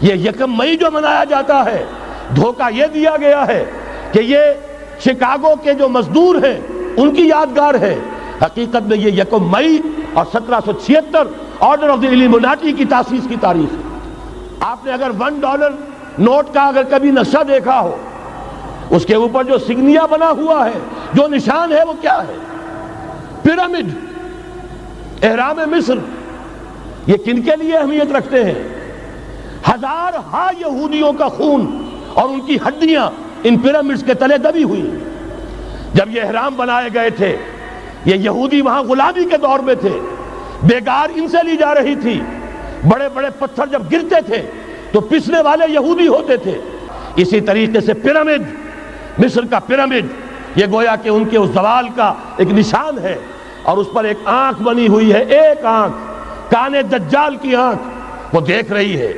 یہ یکم مئی جو منایا جاتا ہے، دھوکہ یہ دیا گیا ہے کہ یہ شکاگو کے جو مزدور ہیں ان کی یادگار ہے، حقیقت میں یہ یکم مئی اور 1776 آرڈر آف دی ایلیموناٹی کی تاسیس کی تاریخ ہے۔ آپ نے اگر $1 نوٹ کا اگر کبھی نقشہ دیکھا ہو، اس کے اوپر جو سگنیا بنا ہوا ہے، جو نشان ہے، وہ کیا ہے؟ پیرامڈ، احرام مصر۔ یہ کن کے لیے اہمیت رکھتے ہیں؟ ہزارہا یہودیوں کا خون اور ان کی ہڈیاں ان پیرامڈز کے تلے دبی ہوئی۔ جب یہ احرام بنائے گئے تھے، یہ یہودی وہاں غلامی کے دور میں تھے، بیگار ان سے لی جا رہی تھی، بڑے بڑے پتھر جب گرتے تھے تو پسنے والے یہودی ہوتے تھے۔ اسی طریقے سے پیرامڈ، مصر کا پیرامڈ، یہ گویا کہ ان کے اس زوال کا ایک نشان ہے، اور اس پر ایک آنکھ بنی ہوئی ہے، ایک آنکھ، کان دجال کی آنکھ، وہ دیکھ رہی ہے